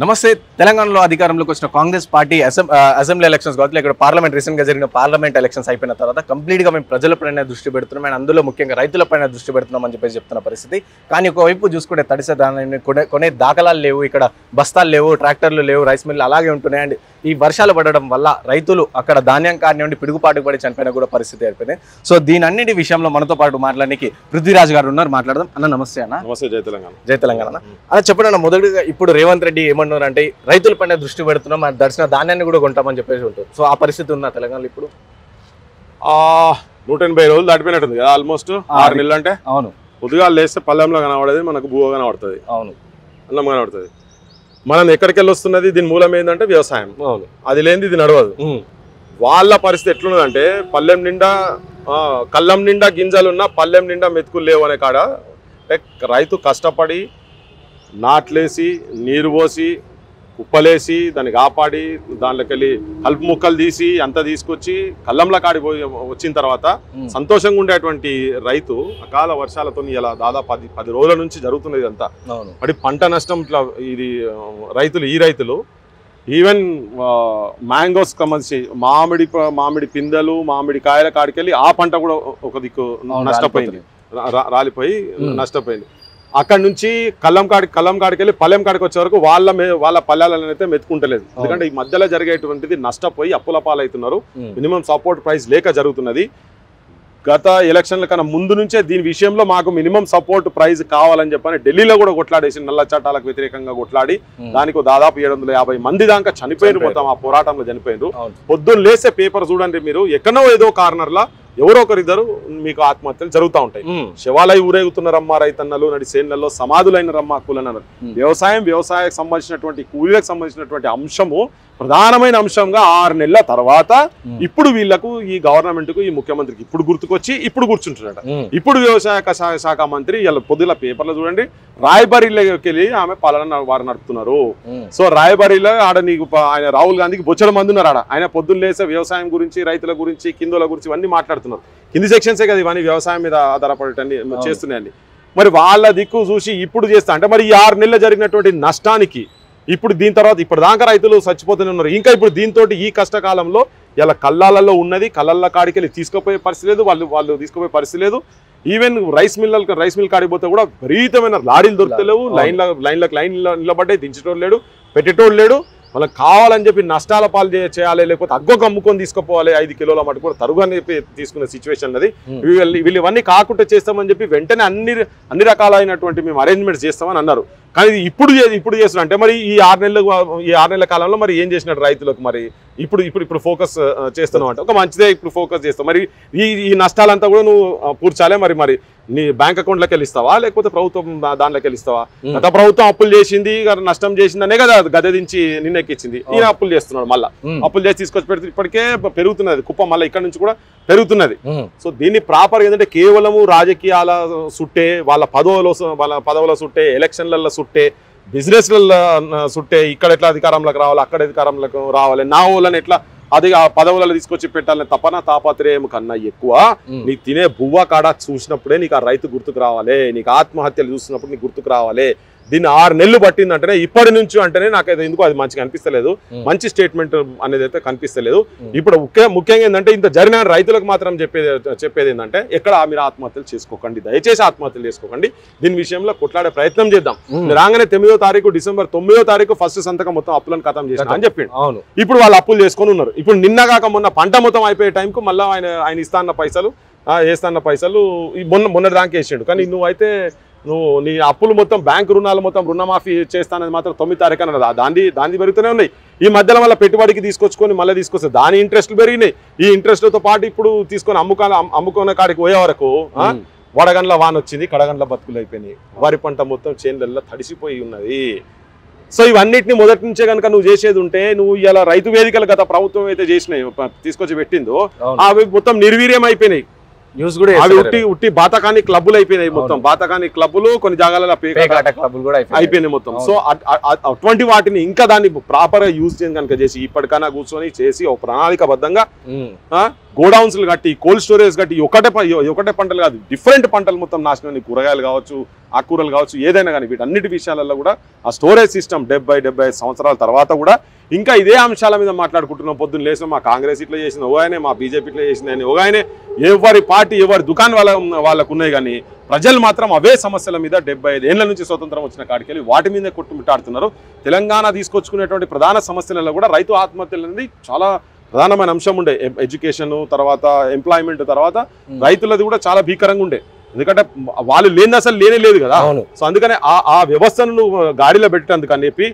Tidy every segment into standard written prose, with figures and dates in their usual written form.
నమస్తే. తెలంగాణలో అధికారంలోకి వచ్చిన కాంగ్రెస్ పార్టీ అసెంబ్లీ ఎలక్షన్స్ కావచ్చు, ఇక్కడ పార్లమెంట్ రీసెంట్గా జరిగిన పార్లమెంట్ ఎలక్షన్స్ అయిపోయిన తర్వాత కంప్లీట్గా మేము ప్రజలపైన దృష్టి పెడుతున్నాం అండ్ అందులో ముఖ్యంగా రైతులపైన దృష్టి పెడుతున్నాం అని చెప్పేసి చెప్తున్న పరిస్థితి. కానీ ఒకవైపు చూసుకుంటే తడిసే దానిని కొనే దాఖలాలు లేవు, ఇక్కడ బస్తాలు లేవు, ట్రాక్టర్లు లేవు, రైస్ మిల్లు అలాగే ఉంటున్నాయి. అండ్ ఈ వర్షాలు పడడం వల్ల రైతులు అక్కడ ధాన్యం కానివ్వండి పిడుగుపాటుకు పడి చనిపోయిన కూడా పరిస్థితి ఏర్పడింది. సో దీని అన్నిటి విషయంలో మనతో పాటు మాట్లాడడానికి పృథ్వీరాజ్ గారు ఉన్నారు. మాట్లాడదాం. అన్న నమస్తే. అన్న నమస్తే. జై తెలంగాణ. జై తెలంగాణ. అలా చెప్పండి అన్న, మొదటిగా ఇప్పుడు రేవంత్ రెడ్డి ఏమన్నారు అంటే రైతులపైన దృష్టి పెడుతున్నాం, మన దర్శన ధాన్యాన్ని కూడా కొంటామని చెప్పేసి ఉంటుంది. సో ఆ పరిస్థితి ఉందా తెలంగాణలో ఇప్పుడు? 180 రోజులు దాటిపోయినట్టుంది కదా, ఆల్మోస్ట్ 6 నెలలు. అంటే అవును, పొద్దుగా లేస్తే పల్లెంలో కనబడేది మనకు భూగా కనబడుతుంది, అవును, అన్నం కనబడుతుంది. మనం ఎక్కడికి వెళ్ళి వస్తున్నది, దీని మూలం ఏంటంటే వ్యవసాయం. అవును, అది లేనిది ఇది నడవదు. వాళ్ళ పరిస్థితి ఎట్లున్నదంటే పల్లెం నిండా కళ్ళం నిండా గింజలున్నా పల్లెం నిండా మెతుకులు లేవు అనే కాడ రైతు కష్టపడి నాట్లేసి నీరు పోసి కుప్పలేసి దాన్ని కాపాడి దాంట్లోకి వెళ్ళి కలుపు ముక్కలు తీసి అంతా తీసుకొచ్చి కళ్ళంలో కాడిపోయి వచ్చిన తర్వాత సంతోషంగా ఉండేటువంటి రైతు అకాల వర్షాలతో ఇలా దాదాపు 10 రోజుల నుంచి జరుగుతున్నది అంతా. మరి పంట నష్టం ఇట్లా ఇది రైతులు ఈవెన్ మ్యాంగోస్ సంబంధించి మామిడి పిందెలు మామిడి కాయల కాడికెళ్ళి ఆ పంట కూడా ఒక దిక్కు నష్టపోయింది, రాలిపోయి నష్టపోయింది. అక్కడ నుంచి కళ్ళం కాడికి వెళ్ళి పల్లెం కాడికి వచ్చే వరకు వాళ్ళ పల్లెలను అయితే మెతుకుంటలేదు. ఎందుకంటే ఈ మధ్యలో జరిగేటువంటిది నష్టపోయి అప్పుల పాలవుతున్నారు. మినిమం సపోర్ట్ ప్రైస్ లేక జరుగుతున్నది. గత ఎలక్షన్ల కన్నా ముందు నుంచే దీని విషయంలో మాకు మినిమం సపోర్ట్ ప్రైజ్ కావాలని చెప్పని ఢిల్లీలో కూడా కొట్లాడేసి నల్ల చట్టాలకు వ్యతిరేకంగా కొట్లాడి దానికి దాదాపు 750 మంది దాకా చనిపోయిన మొత్తం ఆ పోరాటంలో చనిపోయినారు. పొద్దున్న లేసే పేపర్ చూడండి మీరు, ఎక్కడో ఏదో కార్నర్లా ఎవరో ఒకరిద్దరు మీకు ఆత్మహత్యలు జరుగుతూ ఉంటాయి. శివాలయ ఊరేగుతున్నారమ్మా రైతన్నలు, నడి సేన్లలో సమాధులైన రమ్మ కూలని అన్నారు. వ్యవసాయకు సంబంధించినటువంటి కూలీలకు సంబంధించినటువంటి అంశము ప్రధానమైన అంశంగా 6 నెలల తర్వాత ఇప్పుడు వీళ్లకు ఈ గవర్నమెంట్ కు ఈ ముఖ్యమంత్రికి ఇప్పుడు గుర్తుకొచ్చి ఇప్పుడు కూర్చుంటున్నాడు. ఇప్పుడు వ్యవసాయ శాఖ మంత్రి ఇలా పొద్దుల పేపర్లో చూడండి, రాయబరీలోకి వెళ్ళి ఆమె పాలన వారు నడుపుతున్నారు. సో రాయబరీలో ఆడ నీకు ఆయన రాహుల్ గాంధీకి బొచ్చడ మంది ఉన్నారు. ఆడ ఆయన పొద్దున్న లేసే వ్యవసాయం గురించి రైతుల గురించి కిందల గురించి ఇవన్నీ మాట్లాడుతున్నారు. కింది సెక్షన్సే కదా ఇవన్నీ వ్యవసాయం మీద ఆధారపడటాన్ని చేస్తున్నాయండి. మరి వాళ్ళ దిక్కు చూసి ఇప్పుడు చేస్తా అంటే మరి ఈ 6 నెలలు జరిగినటువంటి నష్టానికి ఇప్పుడు దీని తర్వాత ఇప్పటిదాకా రైతులు చచ్చిపోతూనే ఉన్నారు. ఇంకా ఇప్పుడు దీంతో ఈ కష్టకాలంలో ఇలా కళ్ళాలలో ఉన్నది కళ్ళల్లో కాడికి వెళ్ళి తీసుకుపోయే పరిస్థితి లేదు, వాళ్ళు తీసుకుపోయే పరిస్థితి లేదు. ఈవెన్ రైస్ మిల్ కాడిపోతే కూడా విపరీతమైన లారీలు దొరుకుతలేవు, లైన్లకు నిలబడ్డాయి, దించేటోడు లేడు, పెట్టేటోడు లేడు. వాళ్ళకి కావాలని చెప్పి నష్టాల పాలు చేయాలి, లేకపోతే అగ్గొక అమ్ముకొని తీసుకుపోవాలి, 5 కిలోల మటు కూడా తరుగుని చెప్పి తీసుకునే సిచ్యువేషన్ అది. వీళ్ళు ఇవన్నీ కాకుండా చేస్తామని చెప్పి వెంటనే అన్ని రకాలైనటువంటి మేము అరేంజ్మెంట్స్ చేస్తామని అన్నారు. కానీ ఇప్పుడు చేస్తున్నా అంటే మరి ఈ 6 నెలల కాలంలో మరి ఏం చేసినట్టు రైతులకు? మరి ఇప్పుడు ఫోకస్ చేస్తున్నావు అంటే ఒక మంచిదే, ఇప్పుడు ఫోకస్ చేస్తావు. మరి ఈ నష్టాలంతా కూడా నువ్వు పూడ్చాలే. మరి నీ బ్యాంక్ అకౌంట్లోకి వెళ్ళిస్తావా లేకపోతే ప్రభుత్వం దాంట్లోకి వెళ్ళిస్తావా? గత ప్రభుత్వం అప్పులు చేసింది, నష్టం చేసిందనే కదా గదదించి నిన్నెక్కించింది. ఈయన అప్పులు చేస్తున్నాడు, మళ్ళీ అప్పులు చేసి తీసుకొచ్చి పెడితే ఇప్పటికే పెరుగుతున్నది కుప్ప, మళ్ళీ ఇక్కడ నుంచి కూడా పెరుగుతున్నది. సో దీన్ని ప్రాపర్ ఏంటంటే కేవలము రాజకీయాల సుట్టే, వాళ్ళ పదవుల సుట్టే, ఎలక్షన్లలో సుట్టే, బిజినెస్లలో సుట్టే, ఇక్కడ ఎట్లా అధికారంలోకి రావాలి అక్కడ అధికారంలోకి రావాలి, నా వాళ్ళని ఎట్లా అది ఆ పదవులలో తీసుకొచ్చి పెట్టాలని తపన తాపత్రయం కన్నా ఎక్కువ నీకు తినే బువ్వ కాడ చూసినప్పుడే నీకు ఆ రైతు గుర్తుకు రావాలి, నీకు ఆత్మహత్యలు చూసినప్పుడు నీకు గుర్తుకు రావాలి. దీన్ని 6 నెలలు పట్టిందంటేనే ఇప్పటి నుంచి అంటేనే నాకైతే ఎందుకు అది మంచిగా అనిపిస్తలేదు, మంచి స్టేట్మెంట్ అనేది అయితే కనిపిస్తలేదు. ఇప్పుడు ముఖ్యంగా ఏంటంటే ఇంత జరిగిన రైతులకు మాత్రం చెప్పేది ఏంటంటే ఎక్కడ మీరు ఆత్మహత్యలు చేసుకోకండి, దయచేసి ఆత్మహత్యలు చేసుకోకండి. దీని విషయంలో కొట్లాడే ప్రయత్నం చేద్దాం. రాగానే 9వ తారీఖు డిసెంబర్ 9వ తారీఖు ఫస్ట్ సంతకం మొత్తం అప్పులను ఖతం చేసిన అని చెప్పిండు. ఇప్పుడు వాళ్ళు అప్పులు చేసుకొని ఉన్నారు. ఇప్పుడు నిన్న కాక మొన్న పంట మొత్తం అయిపోయే టైంకు మళ్ళీ ఆయన ఇస్తాన్న పైసలు మొన్న దానికి వేసిండు. కానీ నువ్వైతే నీ అప్పులు మొత్తం బ్యాంకు రుణాలు మొత్తం రుణమాఫీ చేస్తానని మాత్రం 9వ తారీఖు అన్నది. దాన్ని పెరుగుతూనే ఉన్నాయి. ఈ మధ్యలో మళ్ళీ పెట్టుబడికి తీసుకొచ్చుకొని మళ్ళీ తీసుకొస్తే దాని ఇంట్రెస్ట్లు పెరిగినాయి. ఈ ఇంట్రెస్ట్లతో పాటు ఇప్పుడు తీసుకొని అమ్ముకునే కాడికి పోయే వరకు వడగండ్ల వాన వచ్చింది, కడగండ్ల బతుకులు అయిపోయినాయి, వరి పంట మొత్తం చేనులలో తడిసిపోయి ఉన్నది. సో ఇవన్నిటిని మొదటి నుంచే కనుక నువ్వు చేసేది ఉంటే, నువ్వు ఇలా రైతు వేదికలు గత ప్రభుత్వం అయితే చేసినాయి తీసుకొచ్చి పెట్టిందో అవి మొత్తం నిర్వీర్యం అయిపోయినాయి. న్యూస్ కూడా అవి ఉట్టి బాతకాని క్లబ్బులు అయిపోయినాయి మొత్తం. బాతకాని క్లబ్బులు కొన్ని జాగాలలో క్లబ్బులు కూడా అయిపోయినాయి మొత్తం. సో అటువంటి వాటిని ఇంకా దాన్ని ప్రాపర్ గా యూజ్ చేయని కనుక చేసి ఇప్పటికైనా కూర్చొని చేసి ఒక ప్రణాళికబద్ధంగా గోడౌన్స్ కట్టి కోల్డ్ స్టోరేజ్ కట్టి ఒకటే పంటలు కాదు, డిఫరెంట్ పంటలు మొత్తం నాశనం, కూరగాయలు కావచ్చు, ఆకుకూరలు కావచ్చు, ఏదైనా కానీ వీటన్నిటి విషయాలలో కూడా ఆ స్టోరేజ్ సిస్టమ్ 70-75 సంవత్సరాల తర్వాత కూడా ఇంకా ఇదే అంశాల మీద మాట్లాడుకుంటున్నాం. పొద్దున్న లేసిన మా కాంగ్రెస్ ఇట్లా చేసిన ఓ ఆయనే, మా బీజేపీ ఇట్లా చేసిందని ఓ ఆయనే, ఎవరి పార్టీ ఎవరి దుకాణం వాళ్ళకు ఉన్నాయి. కానీ ప్రజలు మాత్రం అవే సమస్యల మీద 75 ఏళ్ల నుంచి స్వతంత్రం వచ్చిన కాడికెళ్ళి వాటి మీదే కొట్టుమిట్టాడుతున్నారు. తెలంగాణ తీసుకొచ్చుకునేటువంటి ప్రధాన సమస్యలలో కూడా రైతు ఆత్మహత్యలు అనేది చాలా ప్రధానమైన అంశం ఉండే. ఎడ్యుకేషన్ తర్వాత ఎంప్లాయ్మెంట్ తర్వాత రైతులది కూడా చాలా భీకరంగా ఉండే. ఎందుకంటే వాళ్ళు లేని అసలు లేనే లేదు కదా. సో అందుకనే ఆ వ్యవస్థను గాడిలో పెట్టేందుకు అని చెప్పి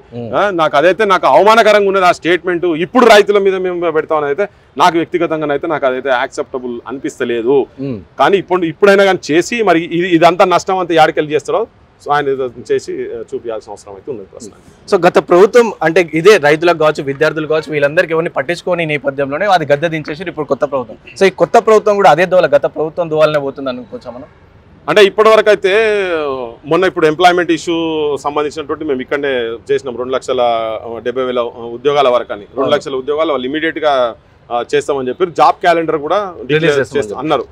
నాకు అవమానకరంగా ఉన్నది ఆ స్టేట్మెంట్. ఇప్పుడు రైతుల మీద మేము పెడతామని అయితే నాకు వ్యక్తిగతంగా అయితే నాకు అదైతే యాక్సెప్టబుల్ అనిపిస్తలేదు. కానీ ఇప్పుడైనా కానీ చేసి మరి ఇదంతా నష్టం అంతా యాడికెళ్ళి చేస్తారో సో ఆయన చేసి చూపించాల్సిన అవసరం అయితే ఉంది ప్రశ్న. సో గత ప్రభుత్వం అంటే ఇదే రైతులకు కావచ్చు, విద్యార్థులు కావచ్చు, వీళ్ళందరికీ ఎవరిని పట్టించుకోని నేపథ్యంలోనే అది గద్దె దించేసి ఇప్పుడు కొత్త ప్రభుత్వం. సో ఈ కొత్త ప్రభుత్వం కూడా అదే దోల గత ప్రభుత్వం దోవాలనే పోతుంది అనుకోవచ్చా మనం? అంటే ఇప్పటివరకు అయితే మొన్న ఇప్పుడు ఎంప్లాయ్మెంట్ ఇష్యూ సంబంధించినటువంటి మేము ఇక్కడనే చేసినాం 2,70,000 ఉద్యోగాల వరకు అని. 2 లక్షల ఉద్యోగాలు వాళ్ళు ఇమీడియట్ గా చేస్తామని చెప్పారు. జాబ్ క్యాలెండర్ కూడా చేస్తాం అన్నారు.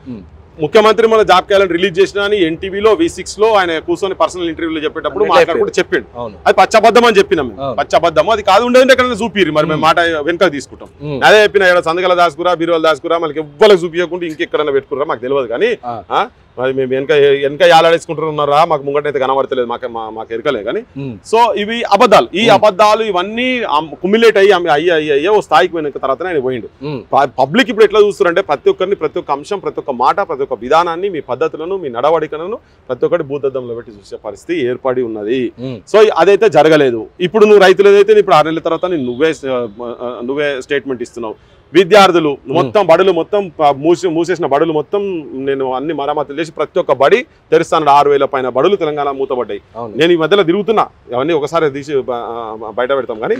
ముఖ్యమంత్రి మన జాబ్ క్యాలెండర్ రిలీజ్ చేసిన అని ఎన్టీవీలో V6 లో ఆయన కూర్చొని పర్సనల్ ఇంటర్వ్యూలో చెప్పేటప్పుడు కూడా చెప్పిండు. అది పచ్చబద్ధం అని చెప్పినాం. పచ్చబద్ధము అది కాదు ఉండేది ఎక్కడ చూపిరు, మరి మేము మాట వెనుక తీసుకుంటాం. అదే చెప్పిన ఇక్కడ సందగల దాసుకురా, బీరువాల దాసుకురా, మనకి ఎవ్వరికి చూపించకుండా ఇంకెక్కడైనా పెట్టుకురా మాకు తెలియదు. కానీ మరి మేము వెనక యాలాడేసుకుంటున్నారా, మాకు ముంగటైతే కనబడతలేదు, మాకు ఎరకలే. కానీ సో ఇవి అబద్ధాలు. ఈ అబద్ధాలు ఇవన్నీ కుమిలేట్ అయ్యే ఓ స్థాయికి పోయిన తర్వాత ఆయన పోయిండు. పబ్లిక్ ఇప్పుడు ఎట్లా చూస్తారంటే ప్రతి ఒక్కరిని, ప్రతి ఒక్క అంశం, ప్రతి ఒక్క మాట, ప్రతి ఒక్క విధానాన్ని, మీ పద్ధతులను, మీ నడవడికలను ప్రతి ఒక్కటి భూతద్దంలో పెట్టి చూసే పరిస్థితి ఏర్పడి ఉన్నది. సో అదైతే జరగలేదు. ఇప్పుడు నువ్వు రైతులు ఏదైతే ఇప్పుడు 6 నెలల తర్వాత నువ్వే స్టేట్మెంట్ ఇస్తున్నావు. విద్యార్థులు మొత్తం బడులు మొత్తం మూసేసిన బడులు మొత్తం నేను అన్ని మరమ్మతులు చేసి ప్రతి ఒక్క బడి తెరుస్తాను. 6,000 పైన బడులు తెలంగాణ మూతపడ్డాయి. నేను ఈ మధ్యలో తిరుగుతున్నా, అవన్నీ ఒకసారి తీసి బయట పెడతాం. కానీ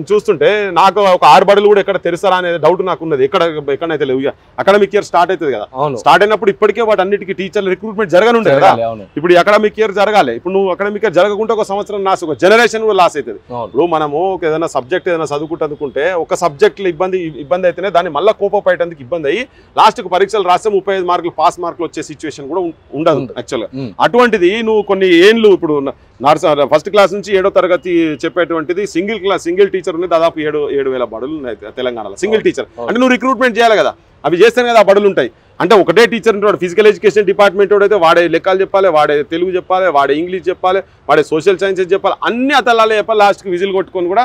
చూస్తుంటే నాకు ఒక 6 బడులు కూడా ఎక్కడ తెరుస్తారా అనేది డౌట్ నాకు ఉన్నది. ఎక్కడైతే లేవు. అకాడమిక్ ఇయర్ స్టార్ట్ అవుతుంది కదా, స్టార్ట్ అయినప్పుడు ఇప్పటికే వాటి అన్నిటికీ టీచర్లు రిక్రూట్మెంట్ జరగనుండే కదా. ఇప్పుడు అకాడమిక్ ఇయర్ జరగాలి. ఇప్పుడు నువ్వు అకాడమిక్ ఇయర్ జరగకుంటే ఒక సంవత్సరం లాస్, ఒక జనరేషన్ కూడా లాస్ అవుతుంది. ఇప్పుడు మనము ఏదైనా సబ్జెక్ట్ ఏదైనా చదువుకుంటే ఒక సబ్జెక్ట్ ఇబ్బంది అయితేనే దాన్ని మళ్ళీ కోపపడేందుకు ఇబ్బంది అయ్యి లాస్ట్కి పరీక్షలు రాస్తే 35 మార్కులు పాస్ మార్కులు వచ్చే సిచ్యువేషన్ కూడా ఉండదు యాక్చువల్గా. అటువంటిది నువ్వు కొన్ని ఏళ్ళు ఇప్పుడు ఫస్ట్ క్లాస్ నుంచి 7వ తరగతి చెప్పేటువంటిది సింగిల్ టీచర్ ఉంది. దాదాపు 7,000 బడులు ఉన్నాయి తెలంగాణలో సింగిల్ టీచర్. అంటే నువ్వు రిక్రూట్మెంట్ చేయాలి కదా, అవి చేస్తేనే కదా ఆ బడులు ఉంటాయి. అంటే ఒకటే టీచర్ ఉంటాడు. ఫిజికల్ ఎడ్యుకేషన్ డిపార్ట్మెంట్ అయితే వాడే లెక్కలు చెప్పాలి, వాడే తెలుగు చెప్పాలి, వాడే ఇంగ్లీష్ చెప్పాలి, వాడే సోషల్ సైన్సెస్ చెప్పాలి, అన్ని అతలాలే చెప్పాలి. లాస్ట్కి విజిల్ కొట్టుకొని కూడా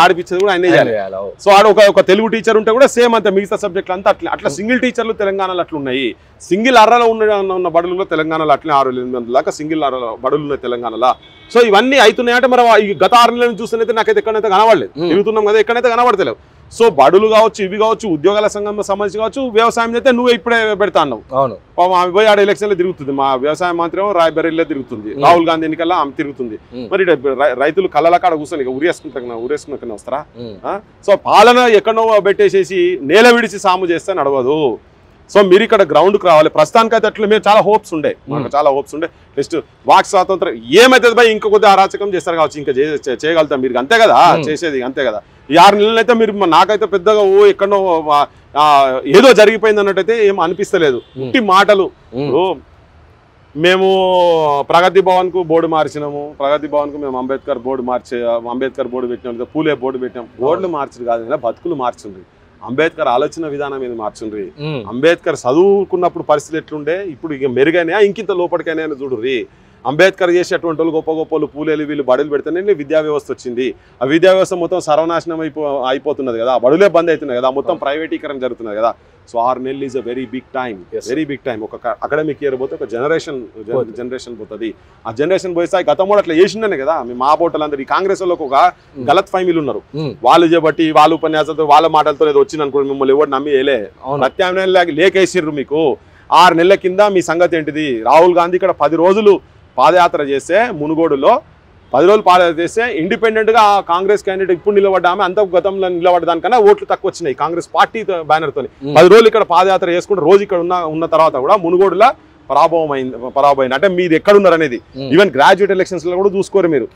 ఆడిపించేది కూడా ఆయన చేయాలి. సో ఆడ ఒక తెలుగు టీచర్ ఉంటే కూడా సేమ్ అంతే మిగతా సబ్జెక్టులు అంతా అట్లా సింగిల్ టీచర్లు తెలంగాణలో అట్లా ఉన్నాయి. సింగిల్ అర్రలో ఉన్న బడులలో తెలంగాణలో అట్లనే 6,800 దాకా సింగిల్ అర్రల బడులు ఉన్నాయి తెలంగాణలో. సో ఇవన్నీ అవుతున్నాయంటే మరి ఈ గత 6 నెలలను చూస్తేనైతే నాకైతే ఎక్కడైతే కనబడలేదు. తిరుగుతున్నాం కదా, ఎక్కడైతే కనబడతలేవు. సో బడులు కావచ్చు, ఇవి కావచ్చు, ఉద్యోగాల సంఘం సంబంధించి కావచ్చు, వ్యవసాయం అయితే నువ్వు ఇప్పుడే పెడతా అన్నావు. పోయి ఆడ ఎలక్షన్లో తిరుగుతుంది మా వ్యవసాయ మంత్రి, రాయబరేలీలో తిరుగుతుంది, రాహుల్ గాంధీ ఎన్నికల్లో ఆమె తిరుగుతుంది. మరి రైతులు కళ్ళ కాడ కూర్చొని ఊరేసుకున్నా వస్తారా? సో పాలన ఎక్కడో పెట్టేసేసి నేల విడిచి సాము చేస్తే నడవదు. సో మీరు ఇక్కడ గ్రౌండ్కి రావాలి. ప్రస్తుతానికైతే అట్లా మేము చాలా హోప్స్ ఉండే, మాకు చాలా హోప్స్ ఉండే. నెక్స్ట్ వాక్ స్వాతంత్రం ఏమైతుంది భయ్, ఇంకా కొద్దిగా అరాచకం చేస్తారు కావచ్చు, ఇంకా చేయగలుగుతాం మీరు, అంతే కదా చేసేది, అంతే కదా. ఈ 6 నెలలు అయితే మీరు నాకైతే పెద్దగా ఎక్కడో ఏదో జరిగిపోయింది అన్నట్టయితే ఏం అనిపిస్తలేదు. ఉట్టి మాటలు. మేము ప్రగతి భవన్ కు బోర్డు మార్చినాము, ప్రగతి భవన్ కు మేము అంబేద్కర్ బోర్డు పెట్టినాం, పూలే బోర్డు పెట్టినాం. బోర్డులు మార్చుడు కాదు, బతుకులు మార్చుండ్రి. అంబేద్కర్ ఆలోచన విధానం మీద మార్చుండ్రి. అంబేద్కర్ చదువుకున్నప్పుడు పరిస్థితి ఎట్లుండే, ఇప్పుడు ఇక మెరుగైనా ఇంకింత లోపలికైనా చూడుర్రి. అంబేద్కర్ చేసేటువంటి వాళ్ళు గొప్ప గొప్పలు పూలేలు వీళ్ళు బడులు పెడితేనే విద్యా వ్యవస్థ వచ్చింది. ఆ విద్యా వ్యవస్థ మొత్తం సర్వనాశనం అయిపోతున్నది కదా, బడులే బంద్ అవుతున్నాయి కదా, మొత్తం ప్రైవేటీకరణ జరుగుతున్నది కదా. సో 6 నెలలు is a very big time. ఒక అకాడమిక్ ఇయర్ పోతే ఒక జనరేషన్ పోతుంది. ఆ జనరేషన్ పోయిస్తే గతంలో అట్లా చేసిండనే కదా. మా బోటలందరూ ఈ కాంగ్రెస్ వాళ్ళకి ఒక గలత్ ఫైమీలు ఉన్నారు. వాళ్ళు చేపట్టి వాళ్ళ ఉపన్యాసాలతో వాళ్ళ మాటలతో ఏదో వచ్చింది అనుకోండి, మిమ్మల్ని ఎవరు నమ్మి వేయలే. ప్రత్యామ్నాయం లేకేసిర్రు మీకు. 6 నెలల కింద మీ సంగతి ఏంటిది? రాహుల్ గాంధీ ఇక్కడ 10 రోజులు పాదయాత్ర చేస్తే మునుగోడులో 10 రోజులు పాదయాత్ర ఇండిపెండెంట్ గా కాంగ్రెస్ క్యాండిడేట్ ఇప్పుడు నిలబడ్డామే అంత గతంలో నిలబడ్డానికన్నా ఓట్లు తక్కువ వచ్చినాయి కాంగ్రెస్ పార్టీ బ్యానర్ తోని 10 రోజులు ఇక్కడ పాదయాత్ర చేసుకుంటే రోజు ఇక్కడ ఉన్న తర్వాత కూడా మునుగోడులా పరాభవం అంటే మీరు ఎక్కడ ఉన్నారు అనేది ఈవెన్ గ్రాడ్యుయేట్ ఎలక్షన్స్ లో కూడా చూసుకోరు మీరు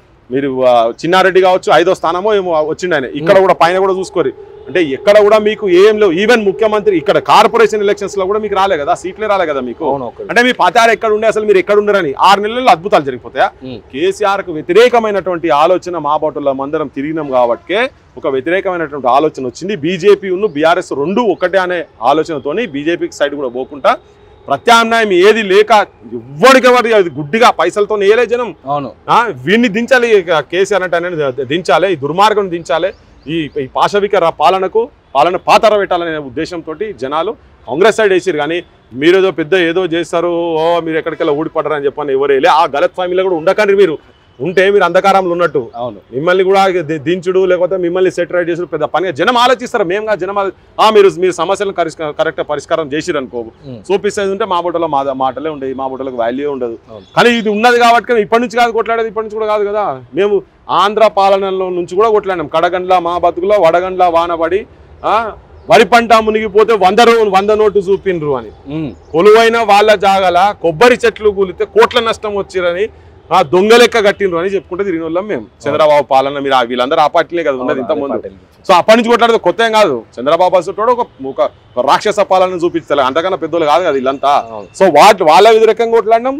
చిన్నారెడ్డి కావచ్చు 5వ స్థానమో ఏమో వచ్చిండు ఆయన ఇక్కడ కూడా పైన కూడా చూసుకోరు అంటే ఎక్కడ కూడా మీకు ఏం లేవు ఈవెన్ ముఖ్యమంత్రి ఇక్కడ కార్పొరేషన్ ఎలక్షన్స్ లో కూడా మీకు రాలే కదా సీట్లే రాలే కదా మీకు అంటే మీ పతారు ఎక్కడ ఉండే అసలు మీరు ఎక్కడ ఉండరని 6 నెలల్లో అద్భుతాలు జరిగిపోతాయా కేసీఆర్ కు వ్యతిరేకమైనటువంటి ఆలోచన మా బాటలో అందరం తిరిగినాం కాబట్టి ఒక వ్యతిరేకమైనటువంటి ఆలోచన వచ్చింది బీజేపీ ఉన్న బీఆర్ఎస్ రెండు ఒకటే అనే ఆలోచనతోని బీజేపీకి సైడ్ కూడా పోకుండా ప్రత్యామ్నాయం ఏది లేక ఎవరికెవరి అది గుడ్డిగా పైసలతో వేయలే జనం వీడిని దించాలి కేసీఆర్ అంటే దించాలి ఈ దుర్మార్గం దించాలి ఈ పాశవిక పాలన పాతర పెట్టాలనే ఉద్దేశంతో జనాలు కాంగ్రెస్ సైడ్ వేసారు కానీ మీరేదో పెద్ద ఏదో చేస్తారు మీరు ఎక్కడికెళ్ళి ఊడిపడ్డారు అని చెప్పని ఎవరు వేయలే ఆ గలత్ ఫ్యామిలీలో కూడా ఉండకండి మీరు ఉంటే మీరు అంధకారంలో ఉన్నట్టు మిమ్మల్ని కూడా దించుడు లేకపోతే మిమ్మల్ని సెటిరైట్ చేసుడు పెద్ద పనిగా జనం ఆలోచిస్తారు మేముగా జనం మీరు సమస్యలను కరెక్ట్ పరిష్కారం చేసిరు అనుకో చూపిస్తుంది ఉంటే మా బొట్టలో మాటలే ఉండేవి మా బొట్టలకు వాల్యూ ఉండదు కానీ ఇది ఉన్నది కాబట్టి ఇప్పటి నుంచి కాదు కొట్లాడేది ఇప్పటి నుంచి కూడా కాదు కదా మేము ఆంధ్ర పాలనలో నుంచి కూడా కొట్లాడినాం కడగండ్ల మా బతుకులో వడగండ్ల వానబడి వరి పంట మునిగిపోతే 100 నోటు చూపిండ్రు అని కొలువైన వాళ్ళ జాగాల కొబ్బరి చెట్లు కూలితే కోట్ల నష్టం వచ్చిరని దొంగ లెక్క కట్టిండ్రు అని చెప్పుకుంటే తిరిగిన వాళ్ళం మేము చంద్రబాబు పాలన మీరు వీళ్ళందరూ ఆ పార్టీలే కదా ఉన్నది ఇంతకుముందు సో అప్పటి నుంచి కొట్లాడేది కొత్త ఏం కాదు చంద్రబాబు అసలు ఒక రాక్షస పాలన చూపించాలి అంతకన్నా పెద్దోళ్ళు కాదు కదా వీళ్ళంతా సో వాళ్ళ వ్యతిరేకంగా కొట్లాడినాం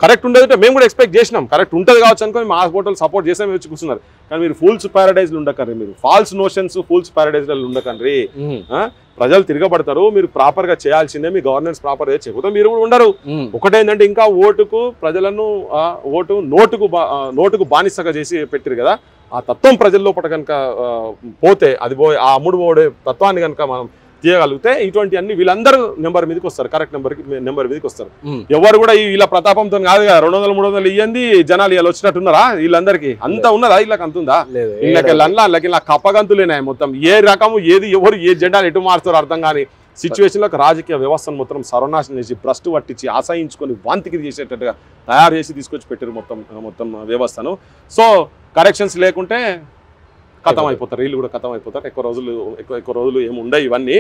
కరెక్ట్ ఉండేది మేము కూడా ఎక్స్పెక్ట్ చేసినాం కరెక్ట్ ఉంటుంది కావచ్చు అనుకుని మా హోటల్ సపోర్ట్ చేసే వచ్చి కూర్చున్నారు కానీ మీరు ఫూల్స్ ప్యారడైజ్లు ఉండకండి మీరు ఫాల్స్ నోషన్స్ ఫూల్స్ ప్యారడైజ్లు ఉండకండి ప్రజలు తిరగబడతారు మీరు ప్రాపర్ గా చేయాల్సిందే మీ గవర్నెన్స్ ప్రాపర్ గా చేయకపోతే మీరు కూడా ఉండరు ఒకటేంటంటే ఇంకా ఓటుకు ప్రజలను నోటుకు బానిసగా చేసి పెట్టారు కదా ఆ తత్వం ప్రజల లోపల కనుక పోతే అది ఆ అమ్ముడు పోడే తత్వాన్ని కనుక మనం తీయగలిగితే ఇటువంటి అన్ని వీళ్ళందరూ నెంబర్ మీదకి వస్తారు కరెక్ట్ నెంబర్ మీదకి వస్తారు ఎవరు కూడా వీళ్ళ ప్రతాపంతో కాదు కదా 200-300 ఇయ్యంది జనాలు వీళ్ళు వచ్చినట్టున్నారా వీళ్ళందరికీ అంత ఉన్నదా వీళ్ళకి అంతుందా వీళ్ళకి ఇలా కప్పగంతులేనాయి మొత్తం ఏ రకము ఏది ఎవరు ఏ జెండాలు ఎటు మారుతారో అర్థం కాని సిచ్యువేషన్ లో రాజకీయ వ్యవస్థను మొత్తం సర్వనాశనం చేసి భ్రష్టు పట్టించి ఆశయించుకొని వాంతికి చేసేటట్టుగా తయారు చేసి తీసుకొచ్చి పెట్టారు మొత్తం వ్యవస్థను సో కరెక్షన్స్ లేకుంటే ఖతం అయిపోతారు వీళ్ళు కూడా ఖతం అయిపోతారు ఎక్కువ రోజులు ఏమి ఉండవు ఇవన్నీ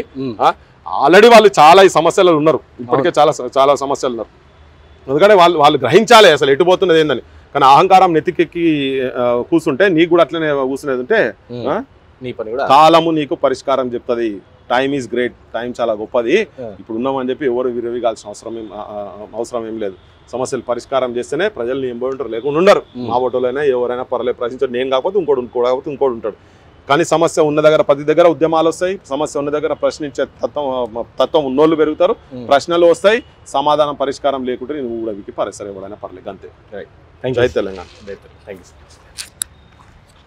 ఆల్రెడీ వాళ్ళు చాలా ఈ సమస్యలు ఉన్నారు ఇప్పటికే చాలా సమస్యలు ఉన్నారు ఎందుకంటే వాళ్ళు గ్రహించాలి అసలు ఎటుపోతున్నది ఏందని కానీ అహంకారం నెత్తికెక్కి కూర్చుంటే నీకు కూడా అట్లనే కూర్చునేది ఉంటే నీ పని కూడా కాలము నీకు పరిష్కారం చెప్తుంది టైం ఈజ్ గ్రేట్ టైం చాలా గొప్పది ఇప్పుడు ఉన్నామని చెప్పి ఎవరు విరవిగాల్సిన అవసరం ఏం లేదు సమస్యలు పరిష్కారం చేస్తేనే ప్రజల్ని ఎంబడి ఉంటారు లేకుండా ఉండరు మా ఓటోలైనా ఎవరైనా పర్లేదు ప్రశ్నించారు నేను కాకపోతే ఇంకోటి ఉంటాడు కానీ సమస్య ఉన్న దగ్గర 10 దగ్గర ఉద్యమాలు వస్తాయి సమస్య ఉన్న దగ్గర ప్రశ్నించే తత్వం ఉన్నోళ్ళు పెరుగుతారు ప్రశ్నలు వస్తాయి సమాధానం పరిష్కారం లేకుంటే నేను ఊడవికి పరిసర ఎవరైనా పర్లేదు అంతే జై తెలంగాణ థ్యాంక్ యూ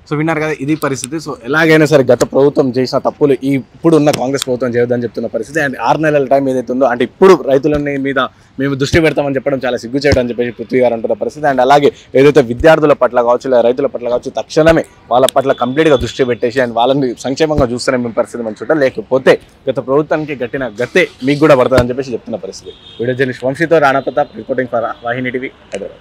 సో విన్నారు కదా ఇది పరిస్థితి సో ఎలాగైనా సరే గత ప్రభుత్వం చేసిన తప్పులు ఇప్పుడు ఉన్న కాంగ్రెస్ ప్రభుత్వం చేయొద్దని చెప్తున్న పరిస్థితి అండ్ 6 నెలల టైం ఏదైతే ఉందో అంటే ఇప్పుడు రైతులని మీద మేము దృష్టి పెడతామని చెప్పడం చాలా సిగ్గు చేయడం అని చెప్పేసి పృథ్వీ గారు అంటున్న పరిస్థితి అండ్ అలాగే ఏదైతే విద్యార్థుల పట్ల కావచ్చు లేదా రైతుల పట్ల కావచ్చు తక్షణమే వాళ్ళ పట్ల కంప్లీట్గా దృష్టి పెట్టేసి అండ్ వాళ్ళని సంక్షేమంగా చూస్తూనే మేము పరిస్థితి మంచి చూడటం లేకపోతే గత ప్రభుత్వానికి గట్టిన గతే మీకు కూడా పడుతుందని చెప్పేసి చెప్తున్న పరిస్థితి వీడియో జర్నలిస్ట్ వంశీతో Rana Pratap reporting for Vahini TV Hyderabad.